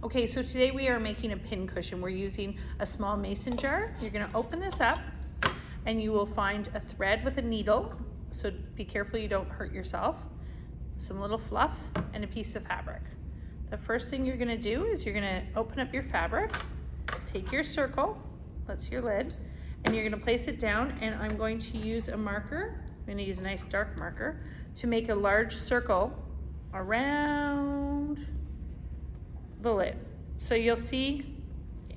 Okay, so today we are making a pin cushion. We're using a small mason jar. You're gonna open this up and you will find a thread with a needle. So be careful you don't hurt yourself. Some little fluff and a piece of fabric. The first thing you're gonna do is you're gonna open up your fabric, take your circle, that's your lid, and you're gonna place it down, and I'm going to use a marker. I'm gonna use a nice dark marker to make a large circle around the lid. So you'll see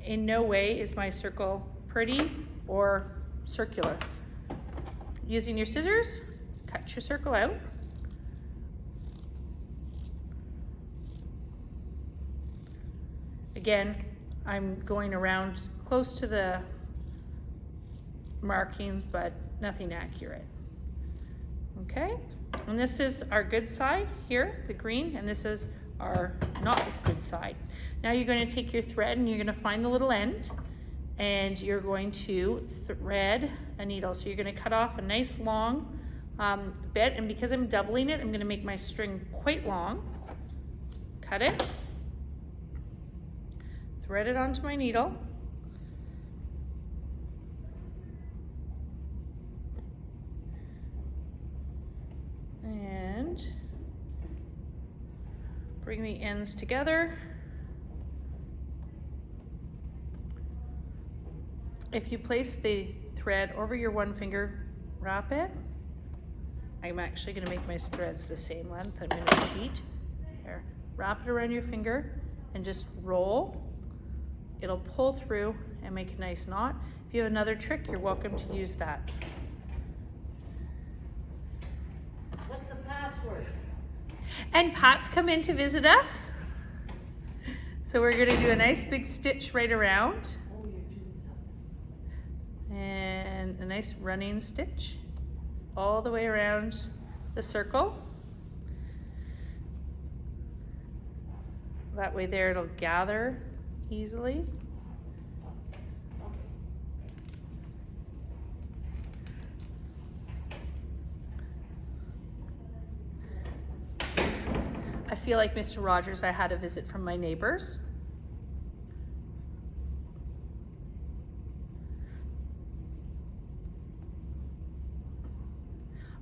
in no way is my circle pretty or circular. Using your scissors, cut your circle out. Again, I'm going around close to the markings, but nothing accurate. Okay, and this is our good side here, the green, and this is our not good side. Now you're going to take your thread and you're going to find the little end, and you're going to thread a needle. So you're going to cut off a nice long bit, and because I'm doubling it, I'm going to make my string quite long. Cut it, thread it onto my needle, and bring the ends together. If you place the thread over your one finger, wrap it. I'm actually going to make my threads the same length. I'm going to cheat. There. Wrap it around your finger and just roll. It'll pull through and make a nice knot. If you have another trick, you're welcome to use that. What's the password? And Pat's come in to visit us. So we're going to do a nice big stitch right around. Oh, you're doing something. And a nice running stitch all the way around the circle. That way there it'll gather easily. I feel like Mr. Rogers, I had a visit from my neighbors.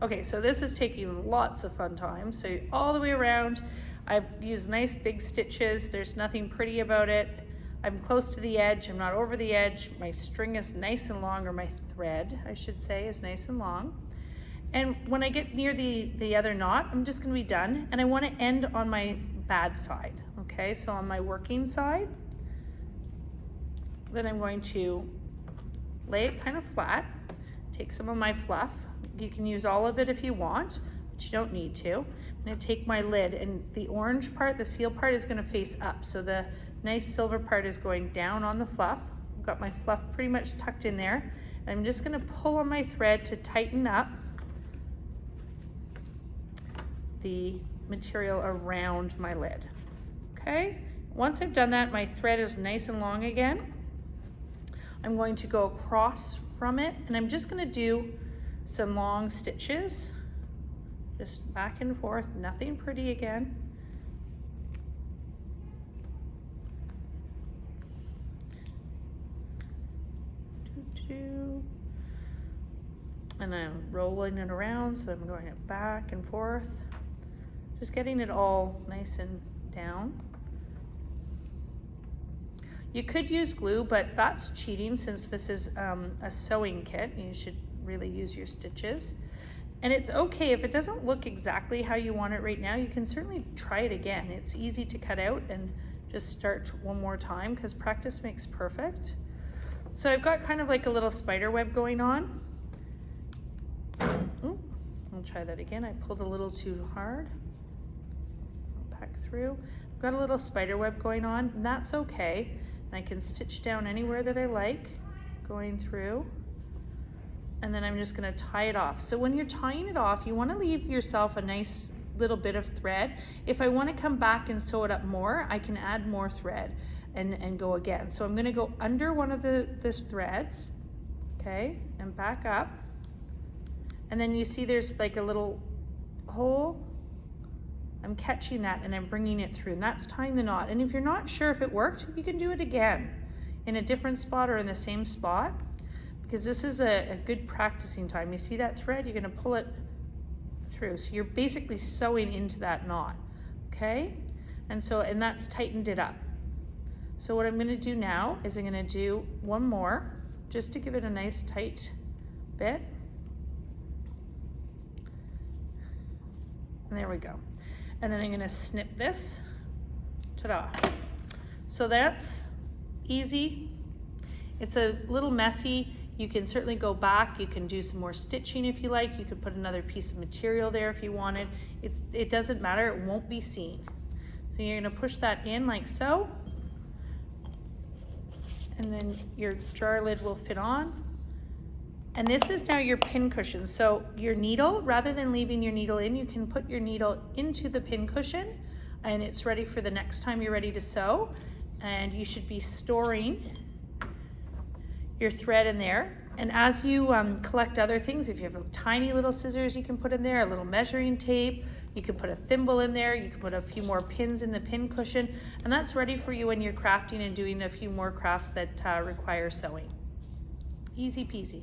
Okay, so this is taking lots of fun time. So all the way around, I've used nice big stitches. There's nothing pretty about it. I'm close to the edge, I'm not over the edge. My string is nice and long, or my thread, I should say, is nice and long. And when I get near the other knot, I'm just gonna be done. And I wanna end on my bad side, okay? So on my working side, then I'm going to lay it kind of flat, take some of my fluff. You can use all of it if you want, but you don't need to. I'm gonna take my lid, and the orange part, the seal part, is gonna face up. So the nice silver part is going down on the fluff. I've got my fluff pretty much tucked in there. And I'm just gonna pull on my thread to tighten up the material around my lid, okay? Once I've done that, my thread is nice and long again. I'm going to go across from it, and I'm just gonna do some long stitches, just back and forth, nothing pretty again. And I'm rolling it around, so I'm going it back and forth, just getting it all nice and down. You could use glue, but that's cheating since this is a sewing kit. You should really use your stitches. And it's okay if it doesn't look exactly how you want it right now. You can certainly try it again. It's easy to cut out and just start one more time, because practice makes perfect. So I've got kind of like a little spider web going on. Ooh, I'll try that again. I pulled a little too hard. I'll pack through. I've got a little spider web going on, and that's okay. And I can stitch down anywhere that I like, going through. And then I'm just gonna tie it off. So when you're tying it off, you wanna leave yourself a nice little bit of thread. If I wanna come back and sew it up more, I can add more thread and go again. So I'm gonna go under one of the threads, okay, and back up. And then you see there's like a little hole I'm catching that and I'm bringing it through, and that's tying the knot. And if you're not sure if it worked, you can do it again in a different spot or in the same spot, because this is a good practicing time. You see that thread? You're gonna pull it through. So you're basically sewing into that knot, okay? And that's tightened it up. So what I'm gonna do now is I'm gonna do one more, just to give it a nice tight bit. And there we go. And then I'm gonna snip this, ta-da. So that's easy. It's a little messy. You can certainly go back. You can do some more stitching if you like. You could put another piece of material there if you wanted. It doesn't matter, it won't be seen. So you're gonna push that in like so. And then your jar lid will fit on. And this is now your pin cushion. So your needle, rather than leaving your needle in, you can put your needle into the pin cushion, and it's ready for the next time you're ready to sew. And you should be storing your thread in there. And as you collect other things, if you have tiny little scissors you can put in there, a little measuring tape, you can put a thimble in there, you can put a few more pins in the pin cushion, and that's ready for you when you're crafting and doing a few more crafts that require sewing. Easy peasy.